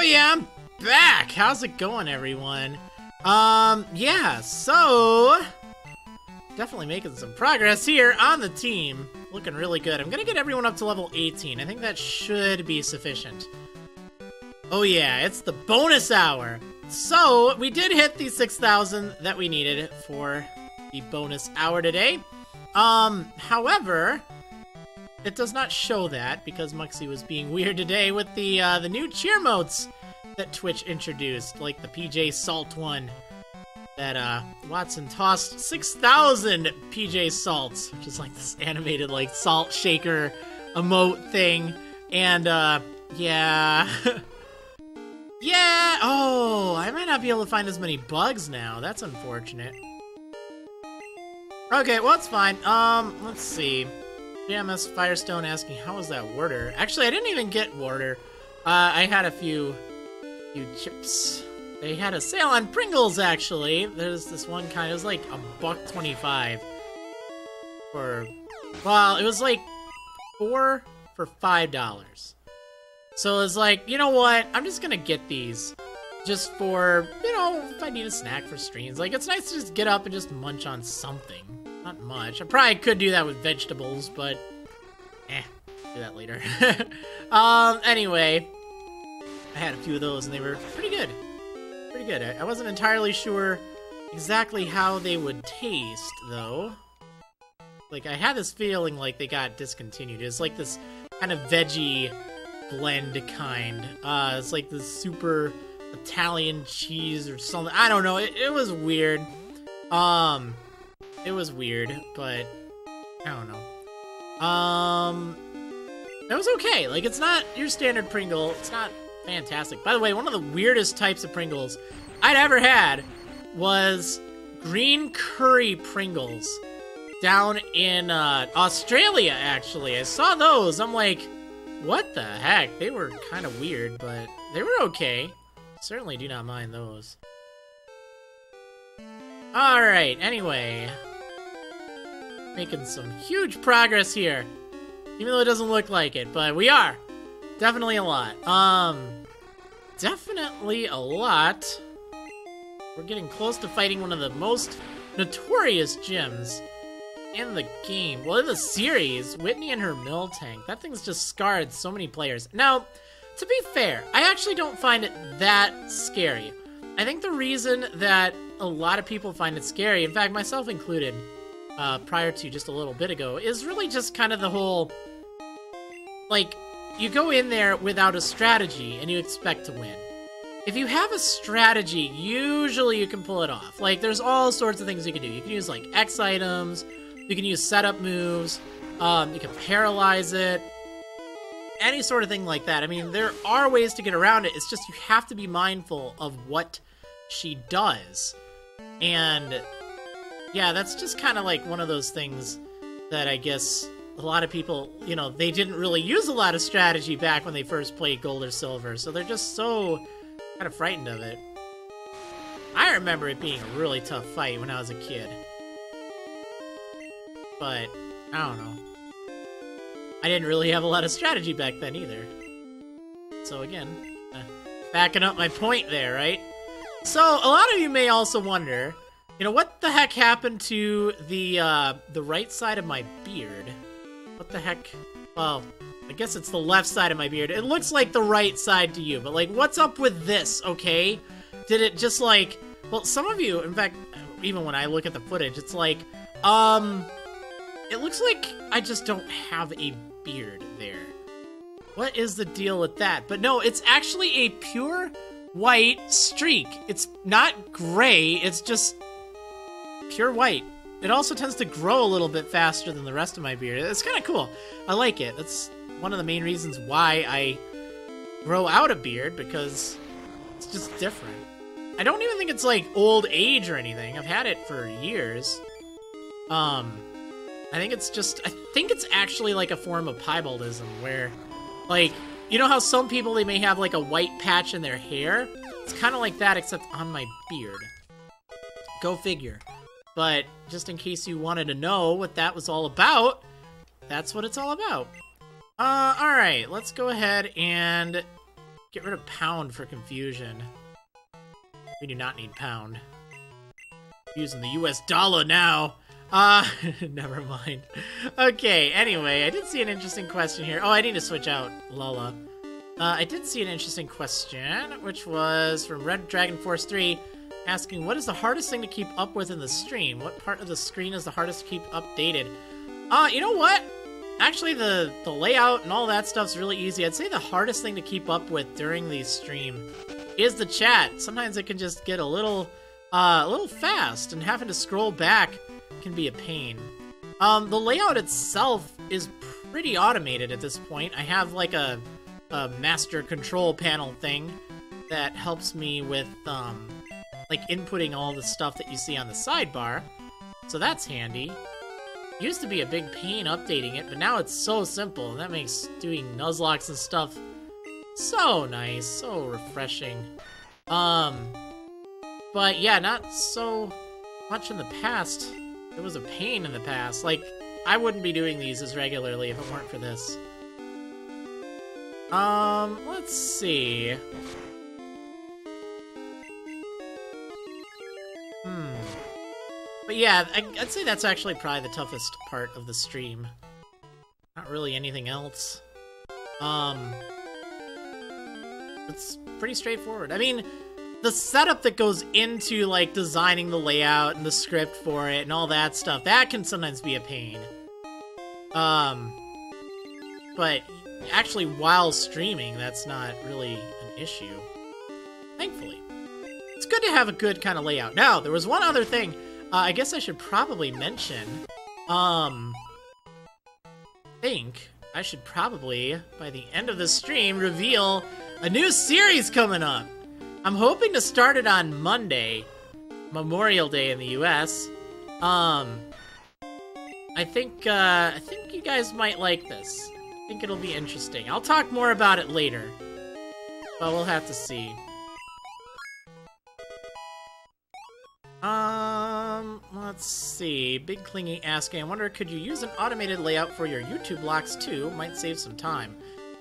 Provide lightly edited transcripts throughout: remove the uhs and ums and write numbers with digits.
yeah, I'm back! How's it going, everyone? Yeah, so... Definitely making some progress here on the team. Looking really good. I'm gonna get everyone up to level 18. I think that should be sufficient. Oh yeah, it's the bonus hour! So, we did hit the 6,000 that we needed for the bonus hour today. However... it does not show that, because Muxie was being weird today with the new cheer motes that Twitch introduced, like the PJ Salt one that Watson tossed 6,000 PJ Salts, which is like this animated like salt shaker emote thing, and yeah. Yeah, oh, I might not be able to find as many bugs now, that's unfortunate. Okay, well, it's fine. Let's see. JMS Firestone asking, how was that water? Actually, I didn't even get water. I had a few chips. They had a sale on Pringles, actually. There's this one kind, it was like $1.25 for, well, it was like 4 for $5. So it was like, you know what? I'm just gonna get these just for, you know, if I need a snack for streams. Like, it's nice to just get up and just munch on something. Not much. I probably could do that with vegetables, but do that later. Anyway, I had a few of those and they were pretty good. Pretty good. I wasn't entirely sure exactly how they would taste, though. Like, I had this feeling like they got discontinued. It's like this kind of veggie blend kind. It's like this super Italian cheese or something. I don't know. It was weird. It was weird, but I don't know. It was okay. Like, it's not your standard Pringle. It's not fantastic. By the way, one of the weirdest types of Pringles I'd ever had was green curry Pringles down in Australia, actually. I saw those. I'm like, what the heck? They were kind of weird, but they were okay. Certainly do not mind those. Alright, anyway. Making some huge progress here. Even though it doesn't look like it, but we are. Definitely a lot. Definitely a lot. We're getting close to fighting one of the most notorious gyms in the game. Well, in the series, Whitney and her Miltank. That thing's just scarred so many players. Now, to be fair, I actually don't find it that scary. I think the reason that a lot of people find it scary, in fact, myself included, prior to just a little bit ago, is really just kind of the whole, like, you go in there without a strategy and you expect to win. If you have a strategy, usually you can pull it off. Like, there's all sorts of things you can do. You can use, like, X items, you can use setup moves, you can paralyze it, any sort of thing like that. I mean, there are ways to get around it, it's just you have to be mindful of what she does. And yeah, that's just kind of like one of those things that I guess a lot of people, you know, they didn't really use a lot of strategy back when they first played Gold or Silver, so they're just so kind of frightened of it. I remember it being a really tough fight when I was a kid. But, I don't know. I didn't really have a lot of strategy back then either. So again, backing up my point there, right? So, a lot of you may also wonder, you know, what the heck happened to the right side of my beard? What the heck? Well, I guess it's the left side of my beard. It looks like the right side to you, but, like, what's up with this, okay? Did it just, like... Well, some of you, in fact, even when I look at the footage, it's like, it looks like I just don't have a beard there. What is the deal with that? But no, it's actually a pure white streak. It's not gray, it's just pure white. It also tends to grow a little bit faster than the rest of my beard. It's kind of cool. I like it. That's one of the main reasons why I grow out a beard, because it's just different. I don't even think it's like old age or anything. I've had it for years. I think it's actually like a form of piebaldism where, like, you know how some people, they may have like a white patch in their hair? It's kind of like that, except on my beard. Go figure. But just in case you wanted to know what that was all about, that's what it's all about. Alright, let's go ahead and Get rid of pound for confusion. We do not need pound. Using the US dollar now. Never mind. Okay, anyway, I did see an interesting question here. Oh, I need to switch out Lola. I did see an interesting question, which was from Red Dragon Force 3, asking, what is the hardest thing to keep up with in the stream? What part of the screen is the hardest to keep updated? You know what? Actually, the layout and all that stuff's really easy. I'd say the hardest thing to keep up with during the stream is the chat. Sometimes it can just get a little fast, and having to scroll back can be a pain. The layout itself is pretty automated at this point. I have like a master control panel thing that helps me with like inputting all the stuff that you see on the sidebar, so that's handy. Used to be a big pain updating it, but now it's so simple, and that makes doing Nuzlockes and stuff so nice, so refreshing. But yeah, not so much in the past. It was a pain in the past. Like, I wouldn't be doing these as regularly if it weren't for this. Let's see. But yeah, I'd say that's actually probably the toughest part of the stream. Not really anything else. It's pretty straightforward. I mean, the setup that goes into, like, designing the layout and the script for it and all that stuff, that can sometimes be a pain. But actually, while streaming, that's not really an issue. Thankfully. It's good to have a good kind of layout. Now, there was one other thing I guess I should probably mention. Think I should probably, by the end of the stream, reveal a new series coming up. I'm hoping to start it on Monday, Memorial Day in the US. I think you guys might like this. I think it'll be interesting. I'll talk more about it later, but we'll have to see. Let's see. Big Clingy asking, I wonder, could you use an automated layout for your YouTube blocks too? Might save some time.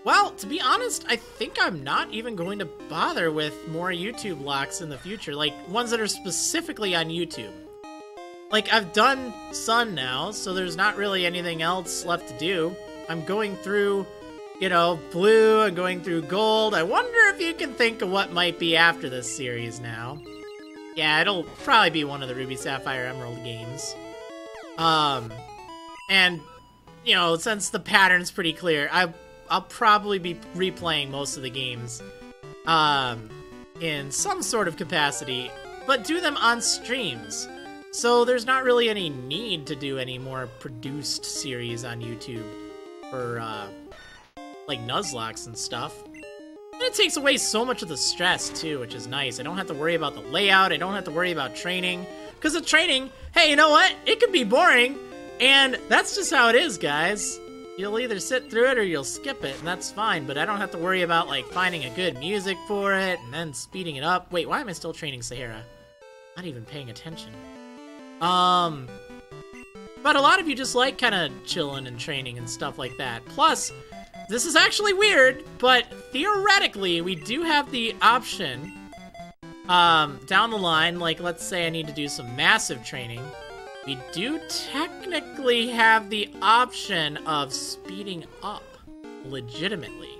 Well, to be honest, I think I'm not even going to bother with more YouTube blocks in the future, like ones that are specifically on YouTube. Like, I've done Sun now, so there's not really anything else left to do. I'm going through, you know, Blue, I'm going through Gold. I wonder if you can think of what might be after this series now. Yeah, it'll probably be one of the Ruby, Sapphire, Emerald games. And, you know, since the pattern's pretty clear, I'll probably be replaying most of the games in some sort of capacity, but do them on streams. So there's not really any need to do any more produced series on YouTube for, like, Nuzlockes and stuff. And it takes away so much of the stress, too, which is nice. I don't have to worry about the layout, I don't have to worry about training. Because the training, hey, you know what? It can be boring, and that's just how it is, guys. You'll either sit through it or you'll skip it, and that's fine, but I don't have to worry about, like, finding a good music for it, and then speeding it up. Wait, why am I still training Sahara? Not even paying attention. But a lot of you just like kind of chilling and training and stuff like that. Plus, this is actually weird, but theoretically, we do have the option, down the line, like, let's say I need to do some massive training. We do technically have the option of speeding up, legitimately.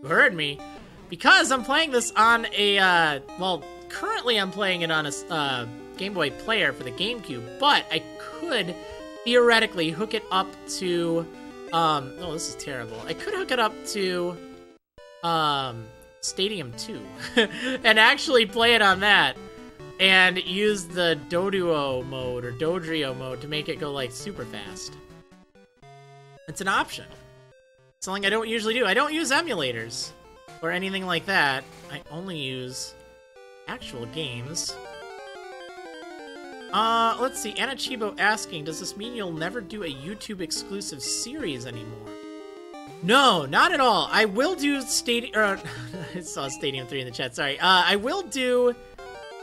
You heard me. Because I'm playing this on a, well, currently I'm playing it on a Game Boy Player for the GameCube, but I could theoretically hook it up to, oh, this is terrible. I could hook it up to, Stadium 2, and actually play it on that. And use the Doduo mode, or Dodrio mode, to make it go, like, super fast. It's an option. Something I don't usually do. I don't use emulators, or anything like that. I only use actual games. Let's see, Anna Chibo asking, does this mean you'll never do a YouTube-exclusive series anymore? No, not at all. I will do Stadium, I saw Stadium 3 in the chat, sorry. I will do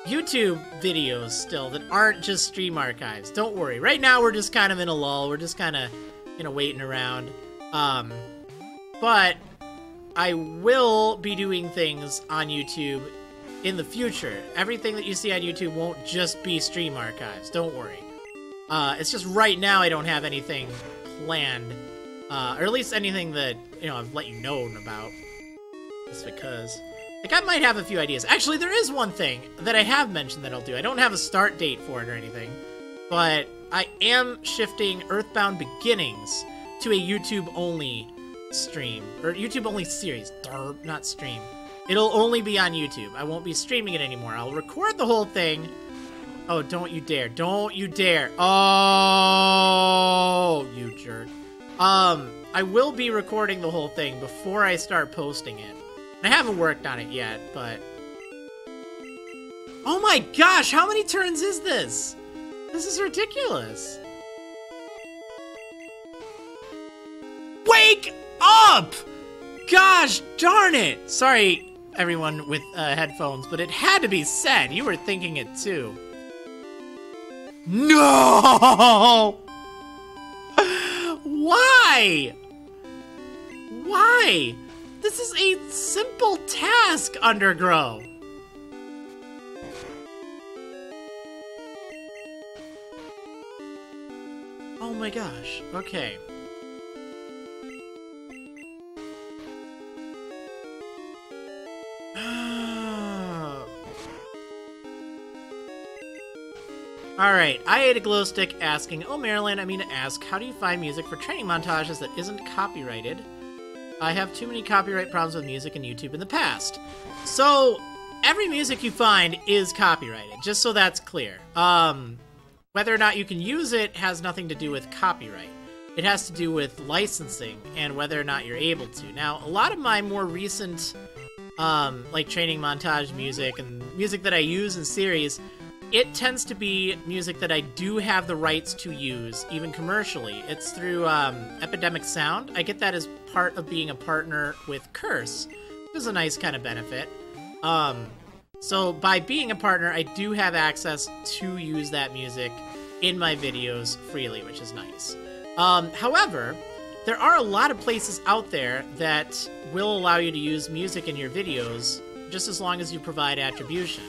YouTube videos still that aren't just stream archives. Don't worry. Right now we're just kind of in a lull. We're just kind of, you know, waiting around. But I will be doing things on YouTube in the future. Everything that you see on YouTube won't just be stream archives, don't worry. It's just right now I don't have anything planned, or at least anything that, you know, I've let you know about. Just because, like, I might have a few ideas. Actually, there is one thing that I have mentioned that I'll do. I don't have a start date for it or anything, but I am shifting Earthbound Beginnings to a YouTube-only stream, or YouTube-only series, not stream. It'll only be on YouTube. I won't be streaming it anymore. I'll record the whole thing. Oh, don't you dare. Don't you dare. Oh, you jerk. I will be recording the whole thing before I start posting it. I haven't worked on it yet, but... Oh my gosh, how many turns is this? This is ridiculous. Wake up! Gosh darn it! Sorry, everyone with headphones, but it had to be said. You were thinking it too. No! Why? Why? This is a simple task, Undergrow. Oh my gosh. Okay. Alright, I ate a glow stick asking, oh Marriland, I mean to ask, how do you find music for training montages that isn't copyrighted? I have too many copyright problems with music and YouTube in the past. So, every music you find is copyrighted, just so that's clear. Whether or not you can use it has nothing to do with copyright. It has to do with licensing and whether or not you're able to. Now, a lot of my more recent, like training montage music and music that I use in series, it tends to be music that I do have the rights to use, even commercially. It's through Epidemic Sound. I get that as part of being a partner with Curse, which is a nice kind of benefit. So by being a partner, I do have access to use that music in my videos freely, which is nice. However, there are a lot of places out there that will allow you to use music in your videos, just as long as you provide attribution.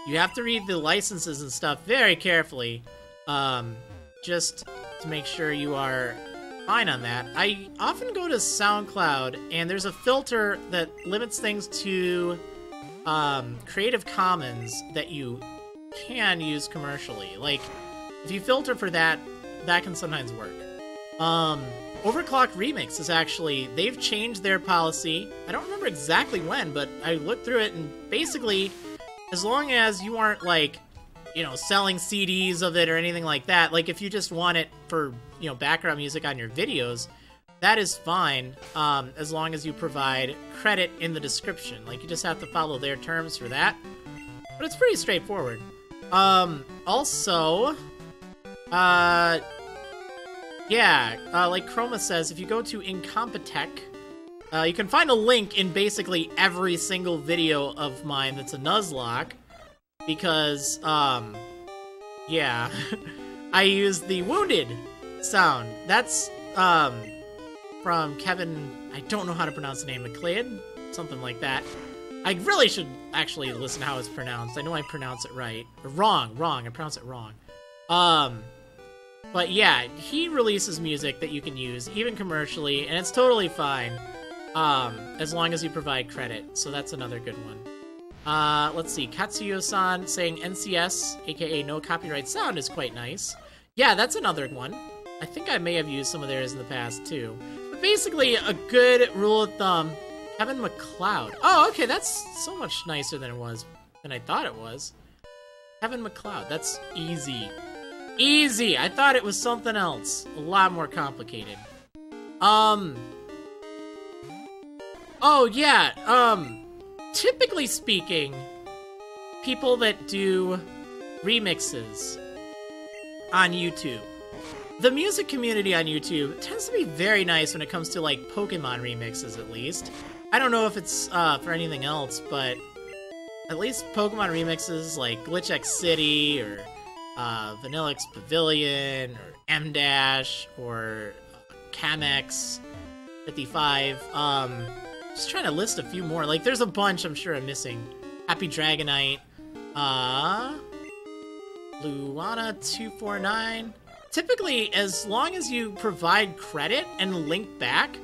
You have to read the licenses and stuff very carefully, just to make sure you are fine on that. I often go to SoundCloud, and there's a filter that limits things to Creative Commons that you can use commercially. Like, if you filter for that, that can sometimes work. Overclock Remix is actually, they've changed their policy. I don't remember exactly when, but I looked through it, and basically, as long as you aren't, like, you know, selling CDs of it or anything like that, like, if you just want it for, you know, background music on your videos, that is fine, as long as you provide credit in the description. Like, you just have to follow their terms for that. But it's pretty straightforward. Also, yeah, like Chroma says, if you go to Incompetech, you can find a link in basically every single video of mine that's a Nuzlocke, because, yeah, I use the Wounded sound. That's, from Kevin, I don't know how to pronounce the name, McLeod? Something like that. I really should actually listen to how it's pronounced. I know I pronounce it right. Wrong, I pronounce it wrong. But yeah, he releases music that you can use, even commercially, and it's totally fine. As long as you provide credit, so that's another good one. Let's see, Katsuyo-san saying NCS, aka No Copyright Sound, is quite nice. Yeah, that's another one. I think I may have used some of theirs in the past, too. But basically, a good rule of thumb, Kevin MacLeod. Oh, okay, that's so much nicer than I thought it was. Kevin MacLeod, that's easy. Easy! I thought it was something else. A lot more complicated. Oh, yeah, typically speaking, people that do remixes on YouTube, the music community on YouTube tends to be very nice when it comes to, like, Pokemon remixes, at least. I don't know if it's, for anything else, but at least Pokemon remixes, like Glitch X City, or, Vanillix Pavilion, or M-Dash, or Camex 55, Just trying to list a few more. Like, there's a bunch I'm sure I'm missing. Happy Dragonite. Luana249. Typically, as long as you provide credit and link back,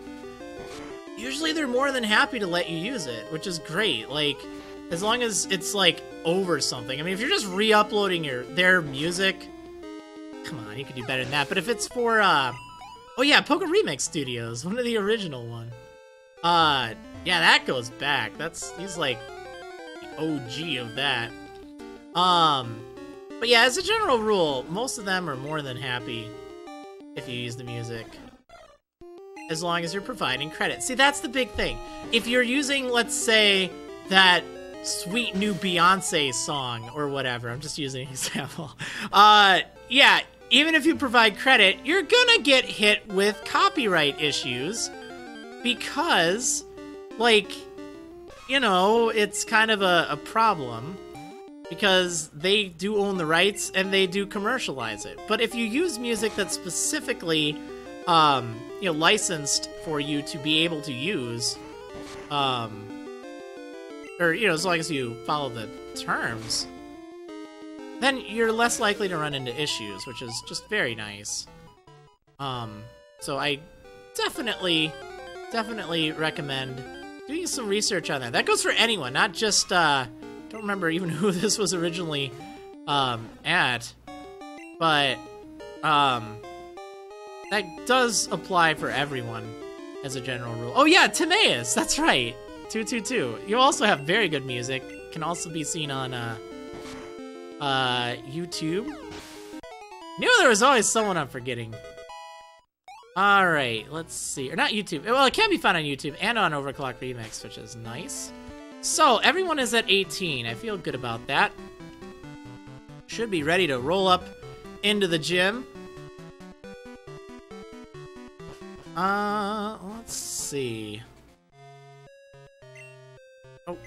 usually they're more than happy to let you use it, which is great. Like, as long as it's, like, over something. I mean, if you're just re-uploading their music, come on, you could do better than that. But if it's for, oh yeah, Poke Remix Studios, one of the original one. Yeah, that goes back. He's like the OG of that. But yeah, as a general rule, most of them are more than happy if you use the music. As long as you're providing credit. See, that's the big thing. If you're using, let's say, that sweet new Beyonce song or whatever, I'm just using an example. Yeah, even if you provide credit, you're gonna get hit with copyright issues because, like, you know, it's kind of a problem because they do own the rights and they do commercialize it. But if you use music that's specifically, you know, licensed for you to be able to use, or, you know, as long as you follow the terms, then you're less likely to run into issues, which is just very nice. So I definitely recommend doing some research on that. That goes for anyone, not just, don't remember even who this was originally, at, but, that does apply for everyone as a general rule. Oh yeah, Timaeus, that's right, 222. You also have very good music, can also be seen on, YouTube. Knew there was always someone I'm forgetting. Alright, let's see. Or not YouTube. Well, it can be found on YouTube and on Overclock Remix, which is nice. So, everyone is at 18. I feel good about that. Should be ready to roll up into the gym. Let's see. Oh.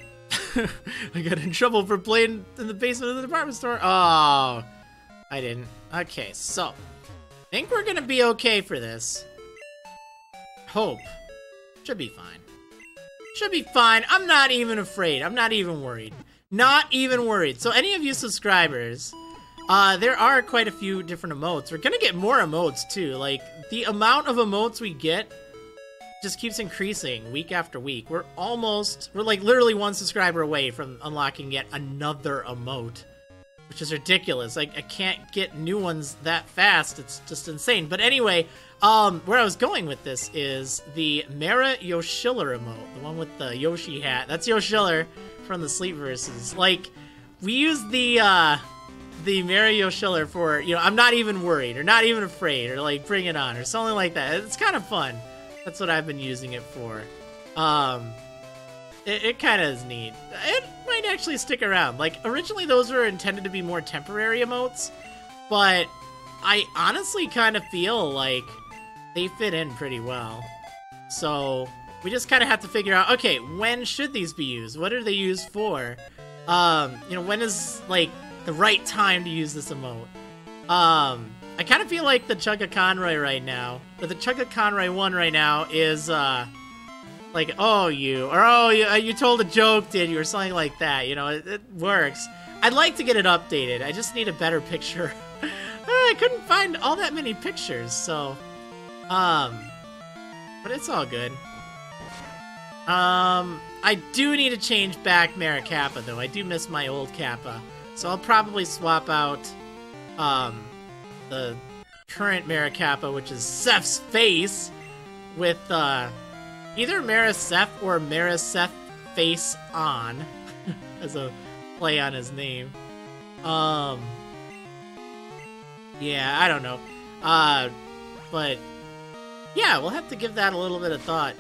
I got in trouble for playing in the basement of the department store. Oh, I didn't. Okay, so I think we're gonna be okay for this. Hope. Should be fine. Should be fine. I'm not even afraid. I'm not even worried. Not even worried. So any of you subscribers, there are quite a few different emotes. We're gonna get more emotes too. Like, the amount of emotes we get just keeps increasing week after week. We're like literally one subscriber away from unlocking yet another emote, which is ridiculous. Like, I can't get new ones that fast. It's just insane. But anyway, where I was going with this is the Mara Yoshiller emote, the one with the Yoshi hat. That's Yoshiller from the Sleep Verses. Like, we use the Mara Yoshiller for, you know, I'm not even worried, or not even afraid, or like, bring it on, or something like that. It's kind of fun. That's what I've been using it for. It kind of is neat. It might actually stick around. Like, originally those were intended to be more temporary emotes, but I honestly kind of feel like they fit in pretty well. So we just kind of have to figure out, okay, when should these be used? What are they used for? You know, when is, like, the right time to use this emote? I kind of feel like the Chugga Conroy right now, or the Chugga Conroy one right now is, like, oh, you told a joke, did you, or something like that, you know, it works. I'd like to get it updated. I just need a better picture. I couldn't find all that many pictures, so, but it's all good. I do need to change back Maracappa, though. I do miss my old Kappa, so I'll probably swap out, the current Maracappa, which is Seph's face, with, either Maraseth or Maraseth Face On, as a play on his name. Yeah, I don't know. But, yeah, we'll have to give that a little bit of thought.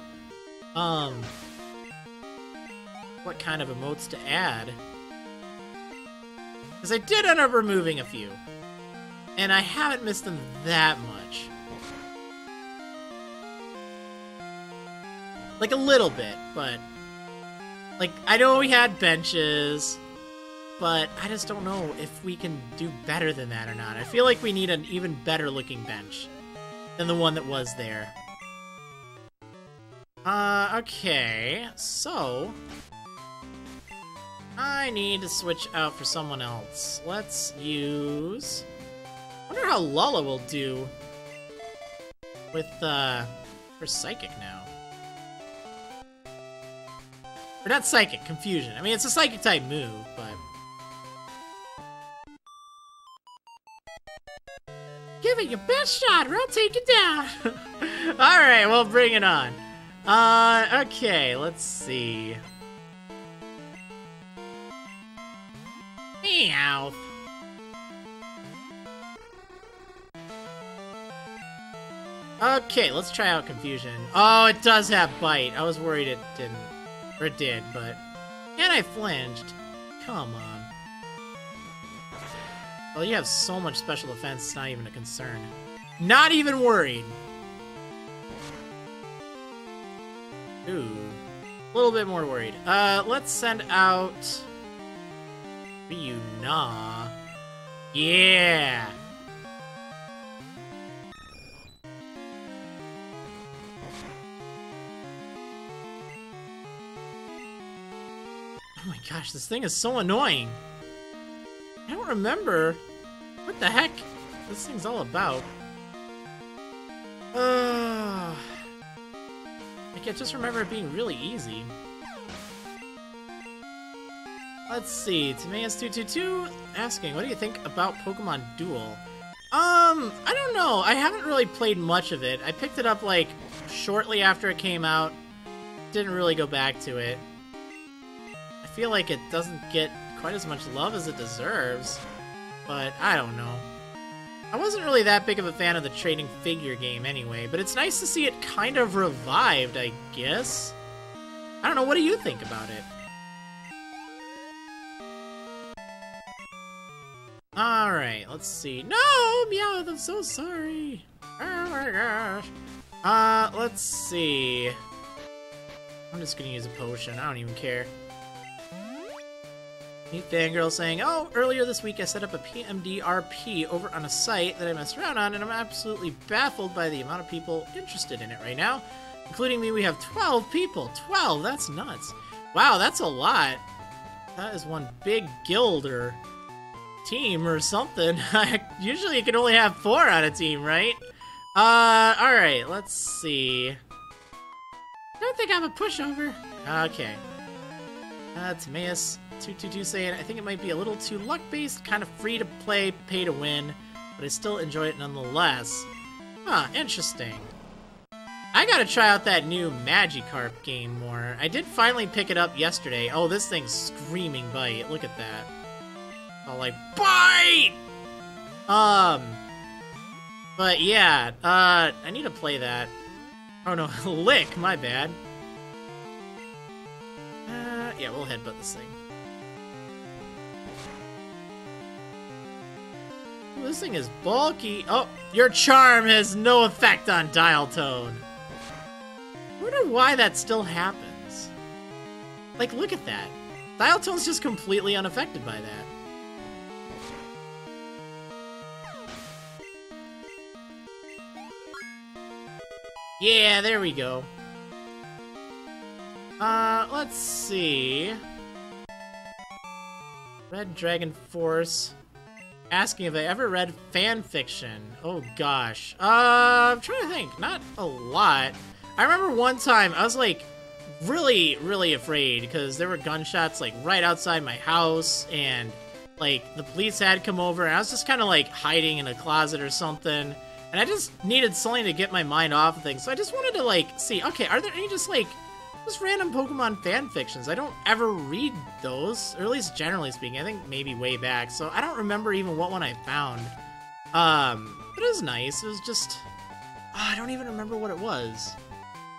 What kind of emotes to add? Because I did end up removing a few. And I haven't missed them that much. Like, a little bit, but... Like, I know we had benches, but I just don't know if we can do better than that or not. I feel like we need an even better looking bench than the one that was there. Okay, so I need to switch out for someone else. Let's use... I wonder how Lala will do with, her Psychic now. Or not Psychic, Confusion. I mean, it's a Psychic-type move, but... Give it your best shot or I'll take it down! Alright, well, bring it on. Okay, let's see. Meow. Okay, let's try out Confusion. Oh, it does have Bite. I was worried it didn't. Or it did, but... And I flinched. Come on. Well, you have so much special defense, it's not even a concern. Not even worried. Ooh. A little bit more worried. Let's send out... Ryuna. Yeah! Oh my gosh, this thing is so annoying. I don't remember what the heck this thing's all about. I just remember it being really easy. Let's see, Timaeus222 asking, what do you think about Pokemon Duel? I don't know. I haven't really played much of it. I picked it up, like, shortly after it came out. Didn't really go back to it. I feel like it doesn't get quite as much love as it deserves, but I don't know. I wasn't really that big of a fan of the trading figure game anyway, but it's nice to see it kind of revived, I guess. I don't know, what do you think about it? Alright, let's see. No, Meowth, I'm so sorry. Oh my gosh. Let's see. I'm just gonna use a potion, I don't even care. New fangirl saying, oh, earlier this week I set up a PMDRP over on a site that I messed around on, and I'm absolutely baffled by the amount of people interested in it right now. Including me, we have 12 people. 12, that's nuts. Wow, that's a lot. That is one big guild or team or something. Usually you can only have 4 on a team, right? Alright, let's see. I don't think I'm a pushover. Okay. Timaeus222 saying, I think it might be a little too luck-based, kind of free to play, pay to win, but I still enjoy it nonetheless. Huh, interesting. I gotta try out that new Magikarp game more. I did finally pick it up yesterday. Oh, this thing's screaming bite. Look at that. Oh, like, bite! But yeah, I need to play that. Oh no, lick, my bad. Yeah, we'll headbutt this thing. Ooh, this thing is bulky. Oh, your charm has no effect on dial tone. I wonder why that still happens. Like, look at that. Dial tone's just completely unaffected by that. Yeah, there we go. Let's see. Red Dragon Force. Asking if I ever read fan fiction. Oh gosh. I'm trying to think. Not a lot. I remember one time I was like really, really afraid because there were gunshots like right outside my house and like the police had come over and I was just kind of like hiding in a closet or something. And I just needed something to get my mind off of things. So I just wanted to like see, okay, are there any just random Pokemon fan fictions? I don't ever read those, or at least generally speaking. I think maybe way back. So I don't remember even what one I found. But it was nice. It was just, I don't even remember what it was.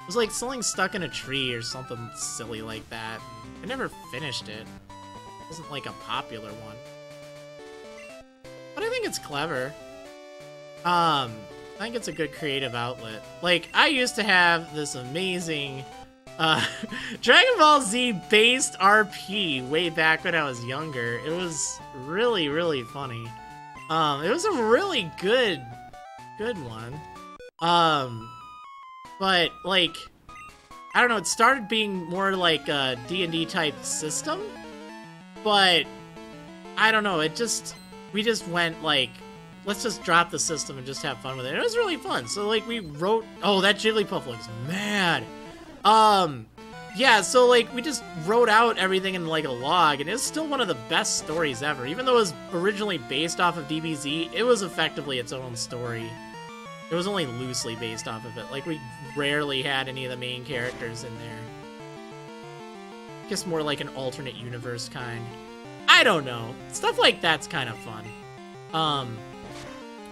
It was like something stuck in a tree or something silly like that. I never finished it. It wasn't like a popular one. But I think it's clever. I think it's a good creative outlet. Like, I used to have this amazing, Dragon Ball Z based RP way back when I was younger. It was really, really funny. It was a really good one. But, like, I don't know, it started being more like a D&D type system, but I don't know, we just went like, let's just drop the system and just have fun with it. It was really fun. So like we wrote, oh, that Jigglypuff looks mad. Yeah, so like we just wrote out everything in like a log, and it's still one of the best stories ever. Even though it was originally based off of DBZ, it was effectively its own story. It was only loosely based off of it. Like we rarely had any of the main characters in there. I guess more like an alternate universe kind. I don't know. Stuff like that's kind of fun.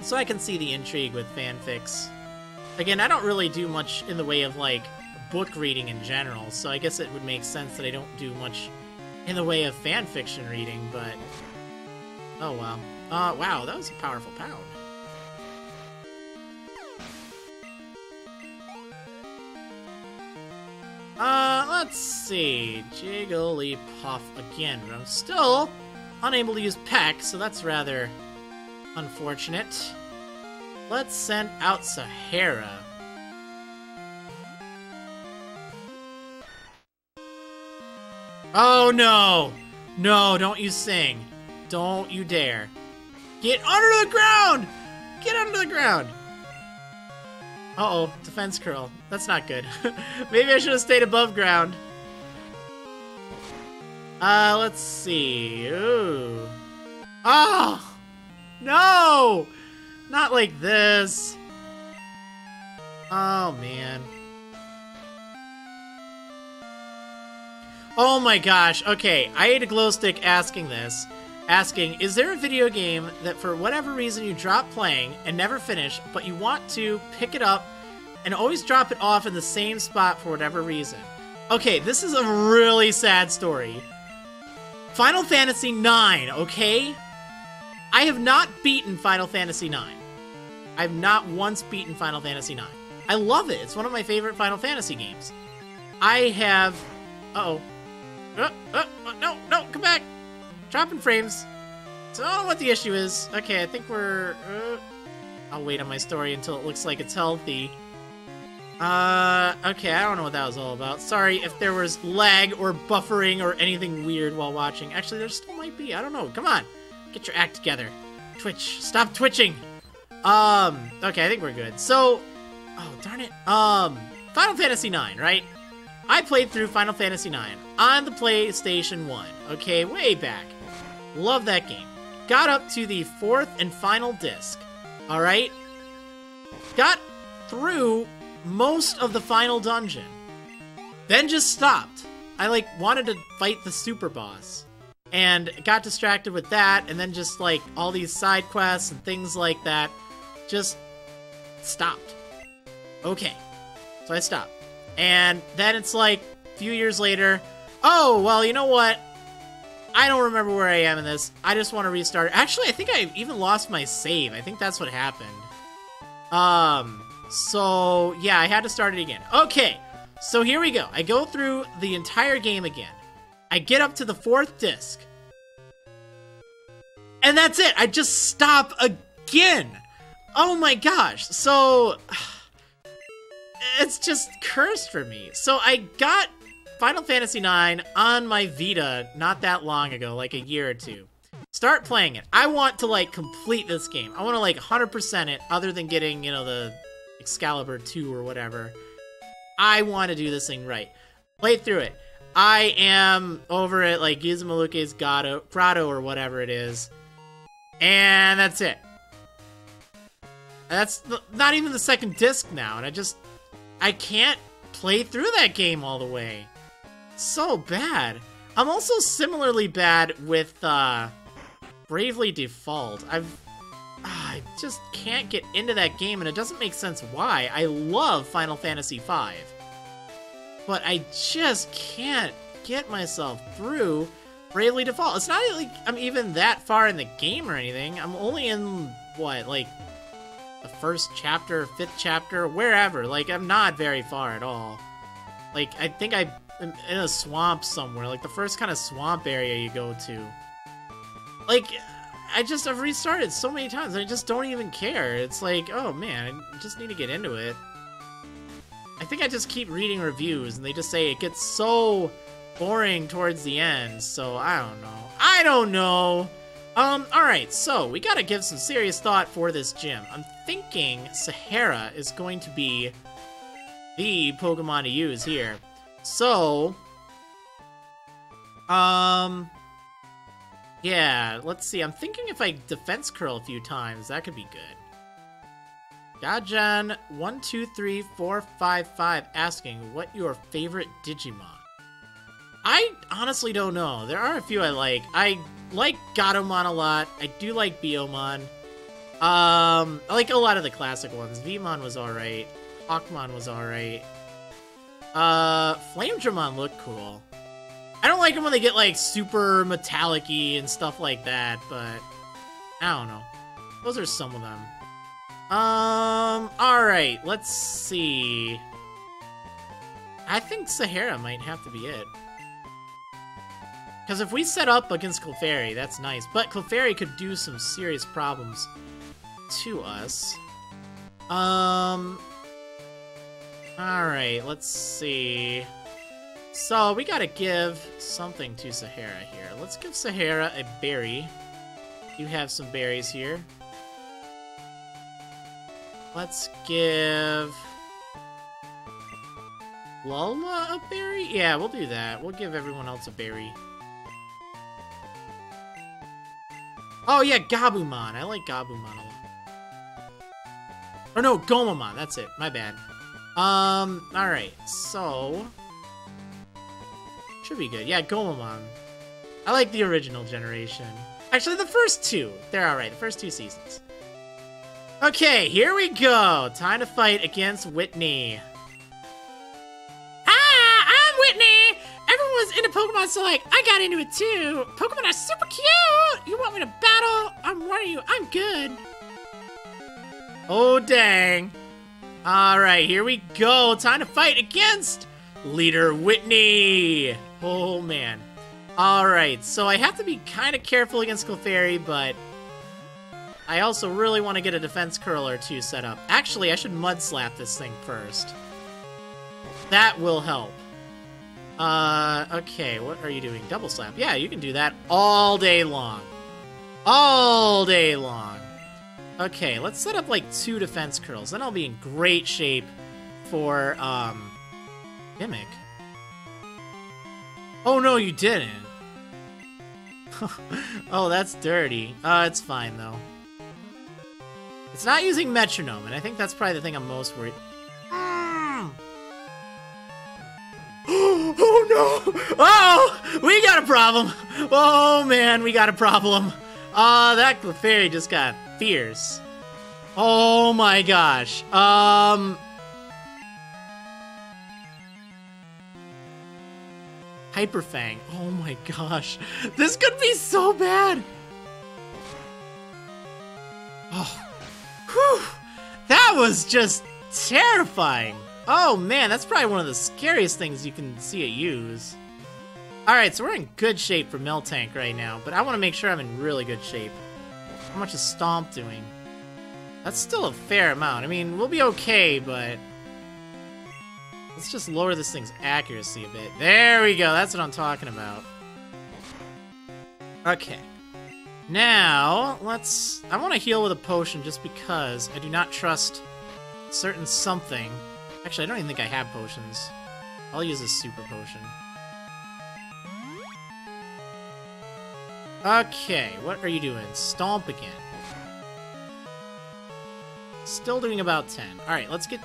So I can see the intrigue with fanfics. Again, I don't really do much in the way of like book reading in general, so I guess it would make sense that I don't do much in the way of fan fiction reading, but oh wow. Wow, that was a powerful pound. Let's see. Jigglypuff again, but I'm still unable to use Peck, so that's rather unfortunate. Let's send out Sahara. Oh no! No, don't you sing. Don't you dare. Get under the ground! Get under the ground! Uh-oh, defense curl. That's not good. Maybe I should have stayed above ground. Let's see. Ooh. Oh! No! Not like this. Oh, man. Oh my gosh. Okay, I ate a glow stick asking, is there a video game that for whatever reason you drop playing and never finish, but you want to pick it up and always drop it off in the same spot for whatever reason? Okay, this is a really sad story. Final Fantasy IX, okay? I have not beaten Final Fantasy IX. I've not once beaten Final Fantasy IX. I love it. It's one of my favorite Final Fantasy games. I have... Uh-oh. No, come back. Dropping frames. So I don't know what the issue is. Okay, I think we're... I'll wait on my story until it looks like it's healthy. Okay, I don't know what that was all about. Sorry if there was lag or buffering or anything weird while watching. Actually, there still might be. I don't know. Come on. Get your act together. Twitch. Stop twitching. Okay, I think we're good. So... Oh, darn it. Final Fantasy IX, right? I played through Final Fantasy IX on the PlayStation 1. Okay, way back. Love that game. Got up to the 4th and final disc. Alright? Got through most of the final dungeon. Then just stopped. I, like, wanted to fight the super boss. And got distracted with that, and then just, like, all these side quests and things like that. Just stopped. Okay. So I stopped. And then it's like, a few years later, oh, well, you know what? I don't remember where I am in this. I just want to restart. Actually, I think I even lost my save. I think that's what happened. So, yeah, I had to start it again. Okay, so here we go. I go through the entire game again. I get up to the 4th disc. And that's it. I just stop again. Oh my gosh. So... it's just cursed for me. So I got Final Fantasy IX on my Vita not that long ago, like a year or two. Start playing it. I want to, like, complete this game. I want to, like, 100% it, other than getting, you know, the Excalibur 2 or whatever. I want to do this thing right. Play through it. I am over at, like, Gizmaluke's Grotto or whatever it is. And that's it. That's not even the 2nd disc now, and I can't play through that game all the way. So bad. I'm also similarly bad with Bravely Default. I just can't get into that game, and it doesn't make sense why. I love Final Fantasy V, but I just can't get myself through Bravely Default. It's not like I'm even that far in the game or anything. I'm only in, what, like... the 1st chapter, 5th chapter, wherever. Like, I'm not very far at all. Like, I think I'm in a swamp somewhere. Like, the first kind of swamp area you go to. Like, I've restarted so many times, I just don't even care. It's like, oh man, I just need to get into it. I think think I just keep reading reviews, and they just say it gets so boring towards the end, so I don't know. I don't know! Alright, so we gotta give some serious thought for this gym. I'm thinking Sahara is going to be the Pokemon to use here. So, yeah, let's see. I'm thinking if I defense curl a few times, that could be good. Gajan 123455 asking what your favorite Digimon. I honestly don't know. There are a few I like. I like Gatomon a lot. I do like Biomon. I like a lot of the classic ones. Vmon was alright. Hawkmon was alright. Flamedramon looked cool. I don't like them when they get like super metallic-y and stuff like that, but I don't know. Those are some of them. Alright, let's see. I think Sahara might have to be it. Because if we set up against Clefairy, that's nice. But Clefairy could do some serious problems to us. Alright, let's see. So, we gotta give something to Sahara here. Let's give Sahara a berry. You have some berries here. Let's give Lulma a berry? Yeah, we'll do that. We'll give everyone else a berry. Oh yeah, Gabumon. I like Gabumon a lot. Or no, Gomamon. That's it. My bad. Alright. So, should be good. Yeah, Gomamon. I like the original generation. Actually, the first two. They're alright. The first two seasons. Okay, here we go. Time to fight against Whitney. Hi, I'm Whitney. Everyone was into Pokemon, so like, I got into it too. Pokemon are super cute. You want me to battle? I'm warning you, I'm good. Oh, dang. Alright, here we go. Time to fight against Leader Whitney. Oh, man. Alright, so I have to be kind of careful against Clefairy, but I also really want to get a defense curl or two set up. Actually, I should mud slap this thing first. That will help. Okay, what are you doing? Double slap. Yeah, you can do that all day long. All day long. Okay, let's set up like 2 defense curls. Then I'll be in great shape for, Mimic. Oh, no, you didn't. Oh, that's dirty. It's fine, though. It's not using Metronome, and I think that's probably the thing I'm most worried. Oh, no! Oh! We got a problem! Oh, man, we got a problem. That Clefairy just got fierce. Oh, my gosh. Hyperfang. Oh, my gosh. This could be so bad. Oh. Whew. That was just terrifying. Oh man, that's probably one of the scariest things you can see it use. Alright, so we're in good shape for Miltank right now, but I want to make sure I'm in really good shape. How much is Stomp doing? That's still a fair amount. I mean, we'll be okay, but let's just lower this thing's accuracy a bit. There we go, that's what I'm talking about. Okay. Now, I want to heal with a potion just because I do not trust certain something. Actually, I don't even think I have potions. I'll use a super potion. Okay, what are you doing? Stomp again. Still doing about 10. Alright, let's get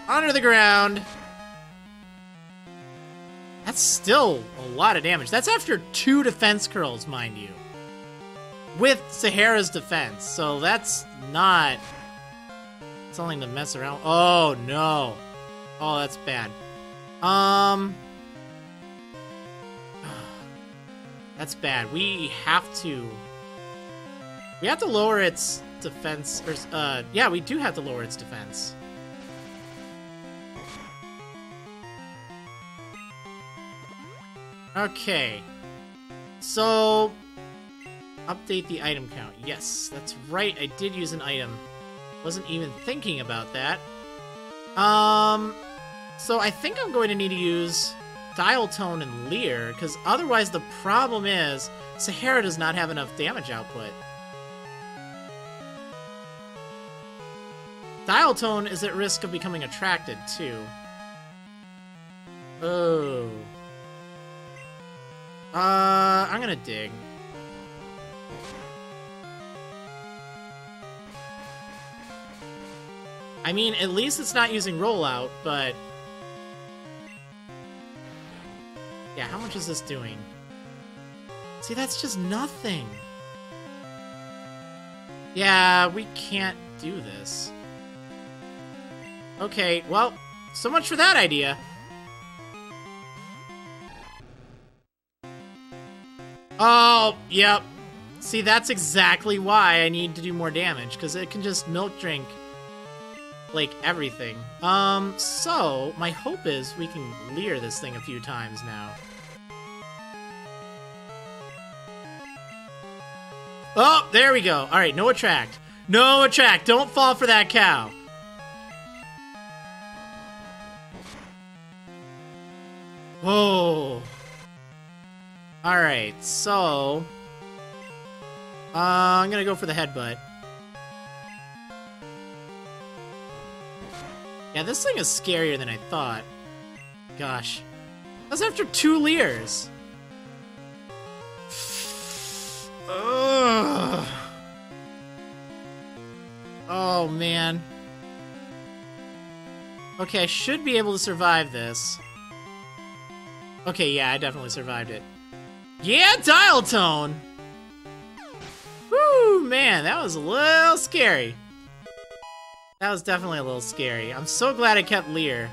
under the ground. That's still a lot of damage. That's after 2 defense curls, mind you. With Sahara's defense, so that's not something to mess around. Oh no. Oh, that's bad. That's bad. We have to lower its defense, or, yeah, we do have to lower its defense. Okay. So, update the item count. Yes, that's right. I did use an item. Wasn't even thinking about that. So I think I'm going to need to use Dial Tone and Leer, because otherwise the problem is Sahara does not have enough damage output. Dial Tone is at risk of becoming attracted, too. Oh. I'm gonna dig. I mean, at least it's not using rollout, but... yeah, how much is this doing? See, that's just nothing. Yeah, we can't do this. Okay, well, so much for that idea. Oh, yep. See, that's exactly why I need to do more damage, because it can just milk drink, like, everything. So, my hope is we can leer this thing a few times now. Oh, there we go. Alright, no attract. No attract. Don't fall for that cow. Oh. Alright, so... I'm gonna go for the headbutt. Yeah, this thing is scarier than I thought. Gosh. That's after 2 leers. Ugh. Oh, man. Okay, I should be able to survive this. Okay, yeah, I definitely survived it. Yeah, Dial Tone! Woo, man, that was a little scary. That was definitely a little scary. I'm so glad I kept Leer.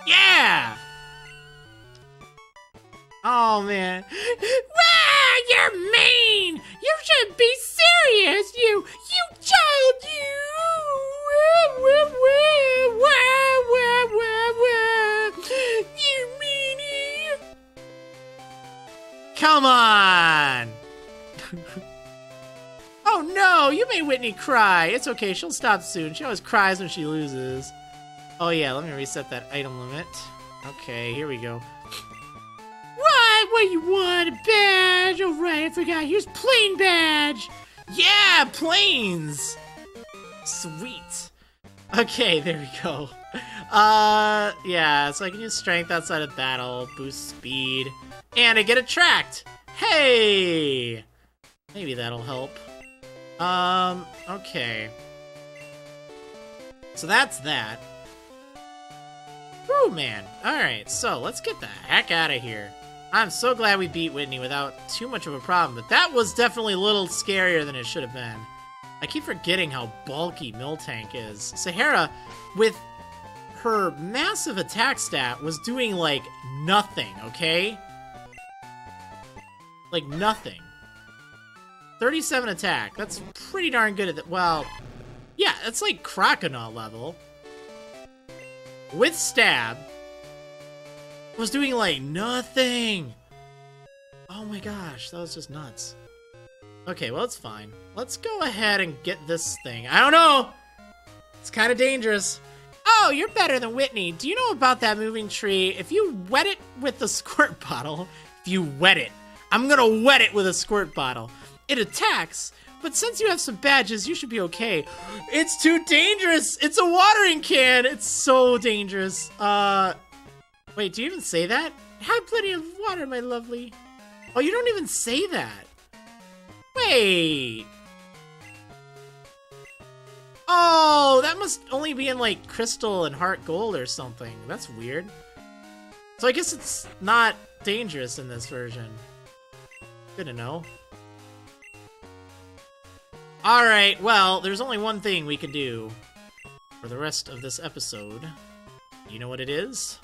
Yeah! Oh, man. Wow, you're mean! You should be serious, you child, you! You meanie! Come on! Oh no, you made Whitney cry. It's okay, she'll stop soon. She always cries when she loses. Oh yeah, let me reset that item limit. Okay, here we go. What you want? A badge? Oh right, I forgot. Here's plain badge. Yeah, planes. Sweet. Okay, there we go. Yeah, so I can use strength outside of battle, boost speed, and I get attract. Hey! Maybe that'll help. Okay. So that's that. Whew, man. Alright, so let's get the heck out of here. I'm so glad we beat Whitney without too much of a problem, but that was definitely a little scarier than it should have been. I keep forgetting how bulky Miltank is. Sahara, with her massive attack stat, was doing, like, nothing, okay? Like, nothing. 37 attack. That's pretty darn good at that. Well, yeah, it's like Croconaut level. With stab. Was doing, like, nothing. Oh my gosh, that was just nuts. Okay, well, it's fine. Let's go ahead and get this thing. I don't know! It's kind of dangerous. Oh, you're better than Whitney. Do you know about that moving tree? If you wet it with the squirt bottle, if you wet it, I'm gonna wet it with a squirt bottle. It attacks, but since you have some badges, you should be okay. It's too dangerous! It's a watering can! It's so dangerous. Wait, do you even say that? Have plenty of water, my lovely. Oh, you don't even say that. Wait. Oh, that must only be in, like, Crystal and Heart Gold or something. That's weird. So I guess it's not dangerous in this version. Good to know. Alright, well, there's only one thing we can do for the rest of this episode. You know what it is?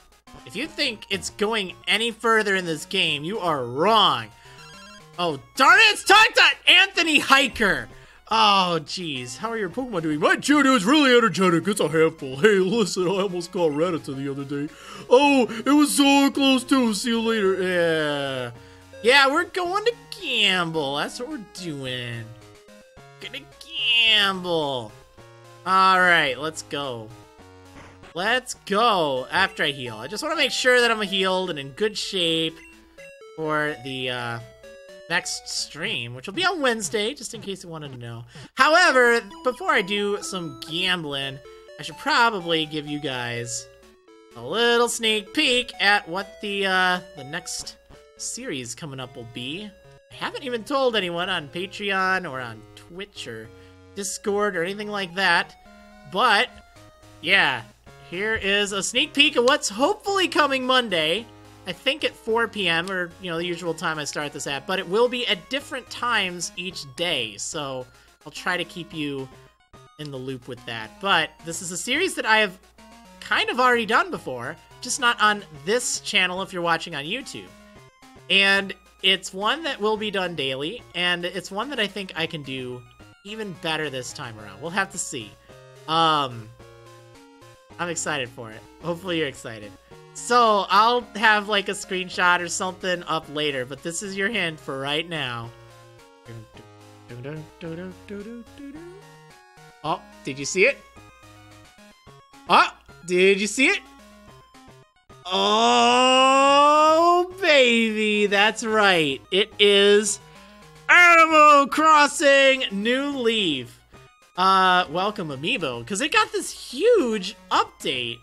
If you think it's going any further in this game, you are wrong. Oh, darn it, it's time to Anthony Hiker! Oh, jeez. How are your Pokemon doing? My Geodude is really energetic. It's a handful. Hey, listen, I almost caught Rattata the other day. Oh, it was so close too. See you later. Yeah. Yeah, we're going to gamble. That's what we're doing. Gonna gamble. Alright, let's go. Let's go after I heal. I just want to make sure that I'm healed and in good shape for the next stream, which will be on Wednesday, just in case you wanted to know. However, before I do some gambling, I should probably give you guys a little sneak peek at what the next series coming up will be. I haven't even told anyone on Patreon or on Twitch or Discord or anything like that, but yeah, here is a sneak peek of what's hopefully coming Monday. I think at 4 p.m. or, you know, the usual time I start this at, but it will be at different times each day, so I'll try to keep you in the loop with that. But this is a series that I have kind of already done before, just not on this channel if you're watching on YouTube. And it's one that will be done daily, and it's one that I think I can do even better this time around. We'll have to see. I'm excited for it. Hopefully you're excited. So, I'll have like a screenshot or something up later, but this is your hint for right now. Oh, did you see it? Oh, did you see it? Oh, baby, that's right. It is Animal Crossing New Leaf. Welcome Amiibo, because it got this huge update.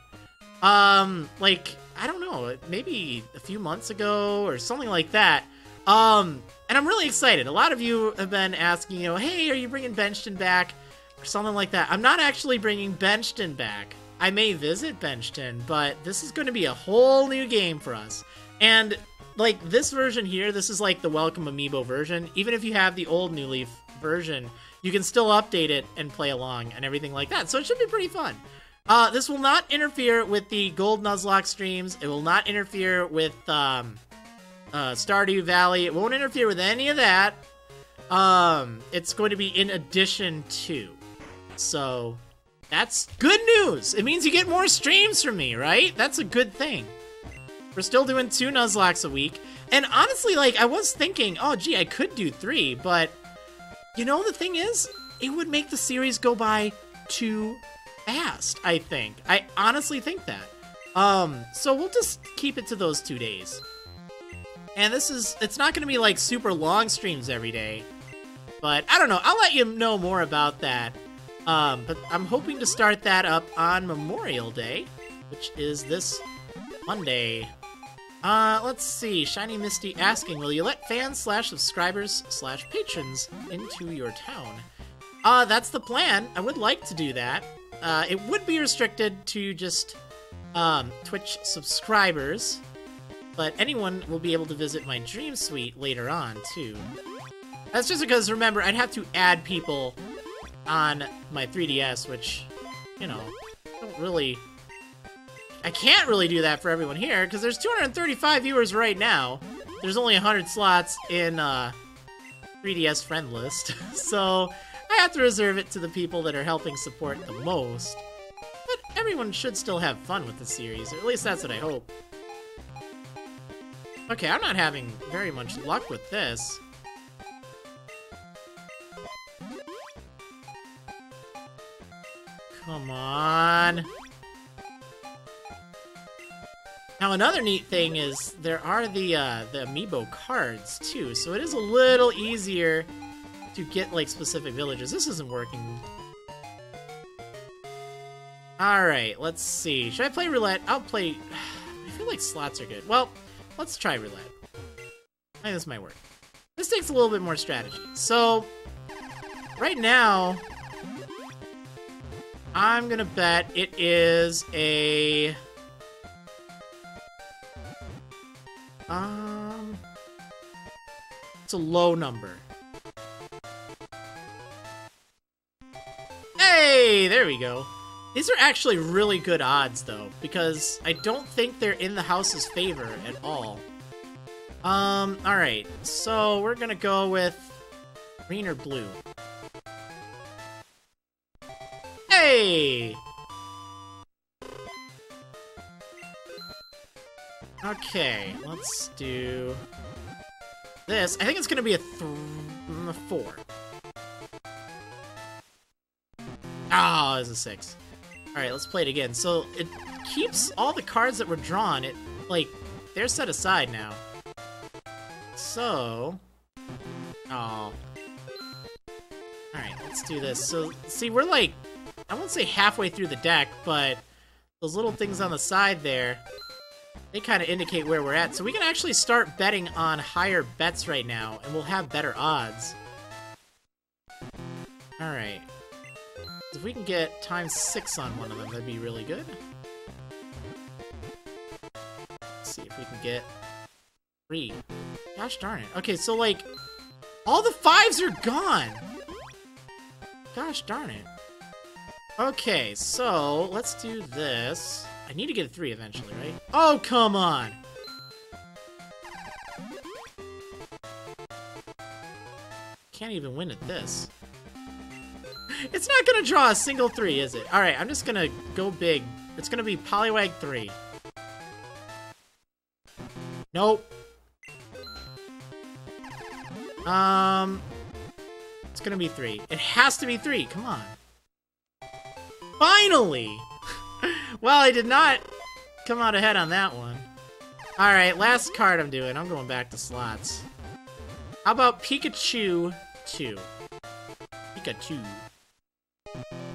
Like, I don't know, maybe a few months ago or something like that. And I'm really excited. A lot of you have been asking, you know, hey, are you bringing Benchton back? Or something like that. I'm not actually bringing Benchton back. I may visit Benchton, but this is going to be a whole new game for us. And, like, this version here, this is like the Welcome Amiibo version. Even if you have the old New Leaf version, you can still update it and play along and everything like that. So it should be pretty fun. This will not interfere with the Gold Nuzlocke streams. It will not interfere with Stardew Valley. It won't interfere with any of that. It's going to be in addition to. So, that's good news. It means you get more streams from me, right? That's a good thing. We're still doing 2 Nuzlockes a week. And honestly, like, I was thinking, oh, gee, I could do 3, but you know, the thing is, it would make the series go by too fast, I think. I honestly think that. So we'll just keep it to those 2 days. And it's not going to be like super long streams every day. But I don't know, I'll let you know more about that. But I'm hoping to start that up on Memorial Day, which is this Monday. Let's see, Shiny Misty asking, will you let fans/subscribers/patrons into your town? That's the plan. I would like to do that. It would be restricted to just Twitch subscribers, but anyone will be able to visit my Dream Suite later on, too. That's just because, remember, I'd have to add people on my 3DS, which, you know, I can't really do that for everyone here, because there's 235 viewers right now. There's only 100 slots in 3DS friend list, so I have to reserve it to the people that are helping support the most. But everyone should still have fun with the series, or at least that's what I hope. Okay, I'm not having very much luck with this. Come on. Now, another neat thing is there are the amiibo cards, too, so it is a little easier to get, like, specific villages. This isn't working. Alright, let's see. Should I play Roulette? I'll play... I feel like slots are good. Well, let's try Roulette. I think this might work. This takes a little bit more strategy. So, right now, I'm gonna bet it is a... It's a low number. Hey, there we go. These are actually really good odds, though, because I don't think they're in the house's favor at all. Alright, so we're gonna go with green or blue. Hey! Okay, let's do this. I think it's gonna be a 4. Oh, it's a 6. Alright, let's play it again. So, it keeps all the cards that were drawn. It, like, they're set aside now. So... Oh. Alright, let's do this. So, see, we're like, I won't say halfway through the deck, but those little things on the side there, they kind of indicate where we're at. So we can actually start betting on higher bets right now, and we'll have better odds. Alright. If we can get ×6 on one of them, that'd be really good. Let's see if we can get 3. Gosh darn it. Okay, so like, all the 5s are gone! Gosh darn it. Okay, so let's do this. I need to get a 3 eventually, right? Oh, come on! Can't even win at this. It's not gonna draw a single 3, is it? Alright, I'm just gonna go big. It's gonna be Poliwag 3. Nope. It's gonna be 3. It has to be 3, come on. Finally! Well, I did not come out ahead on that one. Alright, last card I'm doing. I'm going back to slots. How about Pikachu 2? Pikachu.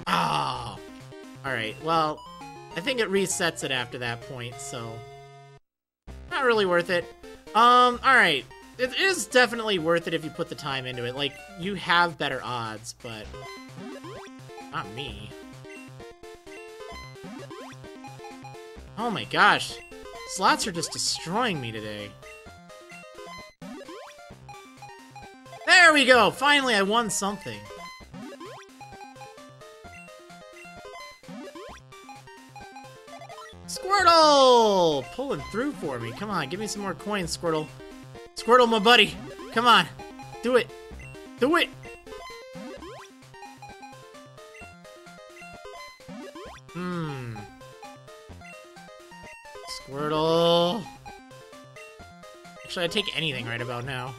Oh! Alright, well, I think it resets it after that point, so... Not really worth it. Alright. It is definitely worth it if you put the time into it. Like, you have better odds, but... Not me. Oh my gosh. Slots are just destroying me today. There we go! Finally, I won something. Squirtle! Pulling through for me. Come on, give me some more coins, Squirtle. Squirtle, my buddy. Come on. Do it. Do it! Squirtle. Actually, I'd take anything right about now.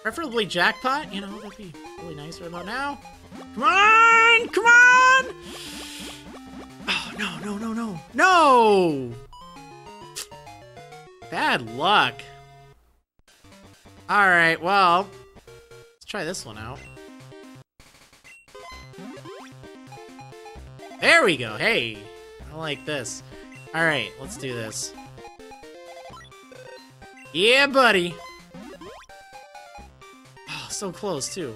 Preferably jackpot, you know, that'd be really nice right about now. Come on! Come on! Oh, no, no, no, no. No! Bad luck. Alright, well, let's try this one out. There we go. Hey, I like this. Alright, let's do this. Yeah, buddy. Oh, so close, too.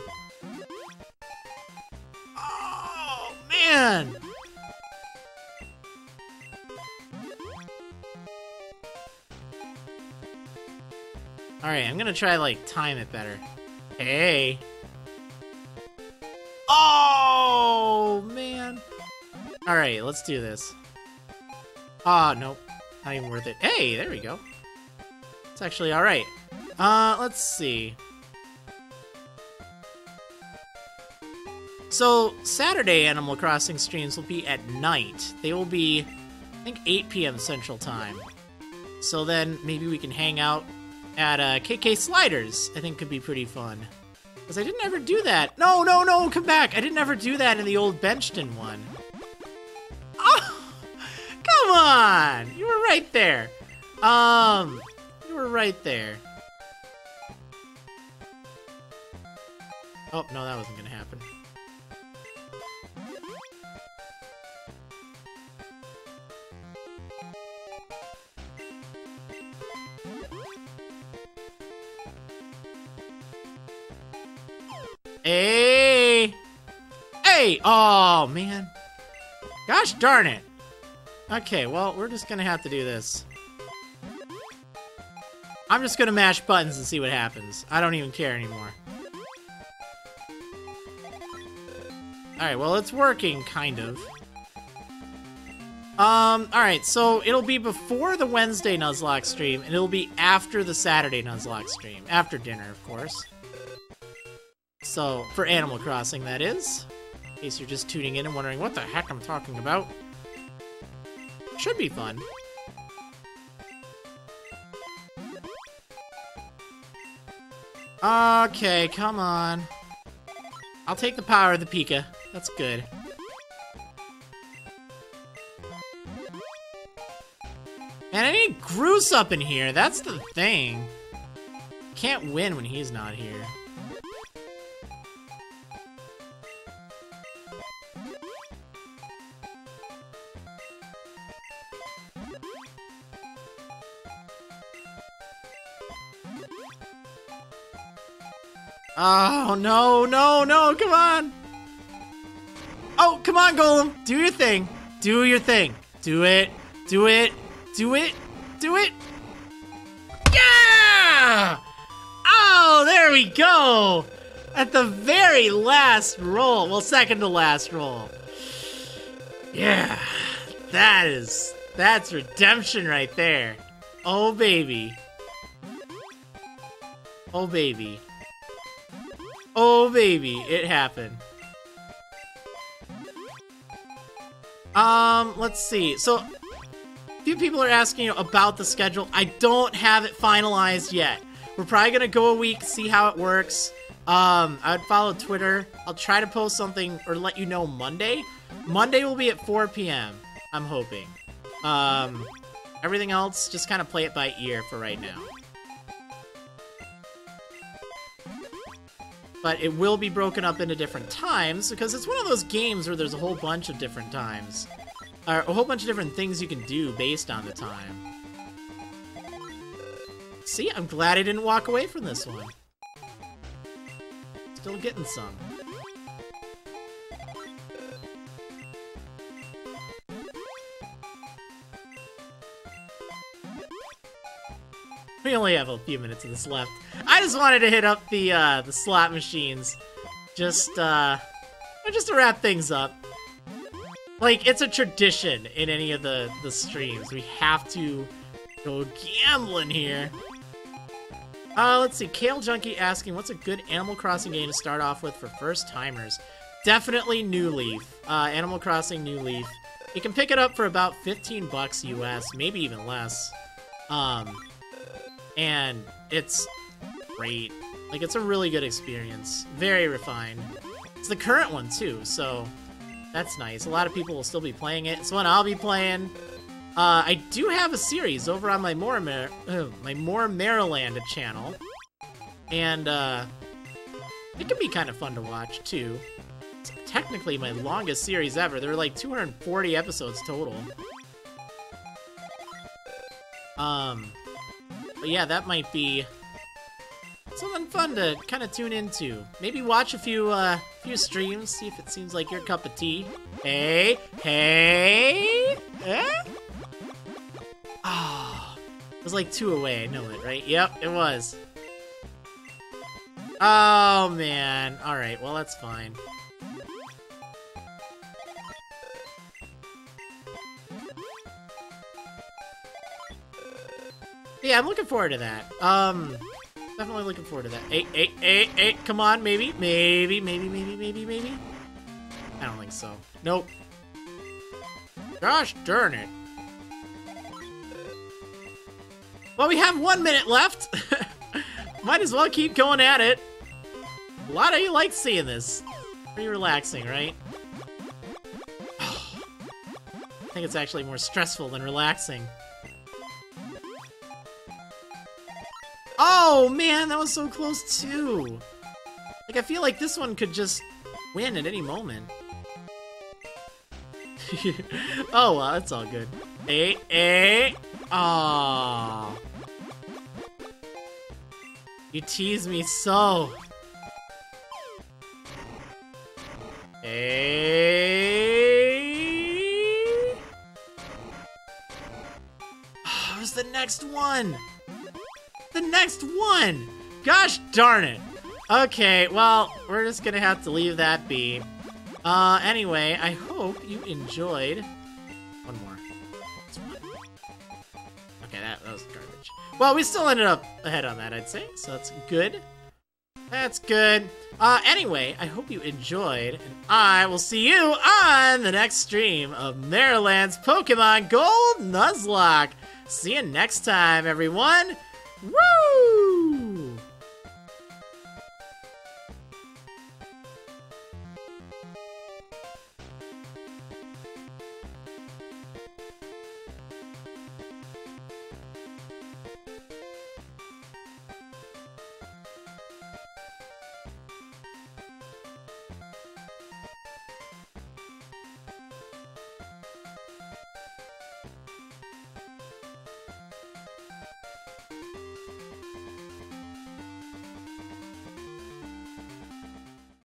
Oh, man! Alright, I'm gonna try, like, time it better. Hey! Oh, man! Alright, let's do this. Ah, nope. Not even worth it. Hey, there we go. It's actually alright. Let's see. So, Saturday Animal Crossing streams will be at night. They will be, I think, 8 p.m. Central Time. So then, maybe we can hang out at KK Sliders. I think could be pretty fun. Because I didn't ever do that. No, no, no, come back! I didn't ever do that in the old Benchton one. Oh! Come on! You were right there. You were right there. Oh, no, that wasn't gonna happen. Hey! Hey! Oh, man. Gosh darn it. Okay, well, we're just gonna have to do this. I'm just gonna mash buttons and see what happens. I don't even care anymore. Alright, well, it's working, kind of. Alright, so it'll be before the Wednesday Nuzlocke stream, and it'll be after the Saturday Nuzlocke stream. After dinner, of course. So, for Animal Crossing, that is. In case you're just tuning in and wondering what the heck I'm talking about. Should be fun. Okay, come on. I'll take the power of the Pika. That's good. And I need Groose up in here. That's the thing. Can't win when he's not here. Oh, no, no, no, come on. Oh, come on, Golem. Do your thing. Do your thing. Do it. Do it. Do it. Do it. Yeah! Oh, there we go. At the very last roll. Well, second to last roll. Yeah. That's redemption right there. Oh, baby. Oh, baby. Oh, baby. It happened. Let's see. So, a few people are asking about the schedule. I don't have it finalized yet. We're probably gonna go a week, see how it works. I would follow Twitter. I'll try to post something or let you know Monday. Monday will be at 4 p.m. I'm hoping. Everything else, just kind of play it by ear for right now. But it will be broken up into different times because it's one of those games where there's a whole bunch of different times. Or a whole bunch of different things you can do based on the time. See, I'm glad I didn't walk away from this one. Still getting some. We only have a few minutes of this left. I just wanted to hit up the slot machines, just to wrap things up. Like, it's a tradition in any of the streams. We have to go gambling here. Let's see. Kale Junkie asking, what's a good Animal Crossing game to start off with for first-timers? Definitely New Leaf. Animal Crossing New Leaf. You can pick it up for about 15 bucks US, maybe even less. And it's great. Like, it's a really good experience. Very refined. It's the current one, too, so that's nice. A lot of people will still be playing it. It's one I'll be playing. I do have a series over on my More Marriland channel. And, it can be kind of fun to watch, too. It's technically my longest series ever. There were like 240 episodes total. But yeah, that might be something fun to kind of tune into. Maybe watch a few streams, see if it seems like your cup of tea. Hey, hey, eh? Oh, it was like 2 away, I know it, right? Yep, it was. Oh, man. Alright, well, that's fine. Yeah, I'm looking forward to that. Definitely looking forward to that. Hey, come on, maybe. Maybe. I don't think so. Nope. Gosh darn it. Well, we have 1 minute left. Might as well keep going at it. A lot of you like seeing this. Pretty relaxing, right? I think it's actually more stressful than relaxing. Oh, man, that was so close, too. Like, I feel like this one could just win at any moment. Oh, well, that's all good. Hey. Aww. You tease me so. Hey. Oh, it was the next one. The next one! Gosh darn it! Okay, well, we're just gonna have to leave that be. Anyway, I hope you enjoyed... One more. Okay, that was garbage. Well, we still ended up ahead on that, I'd say, so that's good. That's good. Anyway, I hope you enjoyed, and I will see you on the next stream of Marriland's Pokemon Gold Nuzlocke. See you next time, everyone! Woo!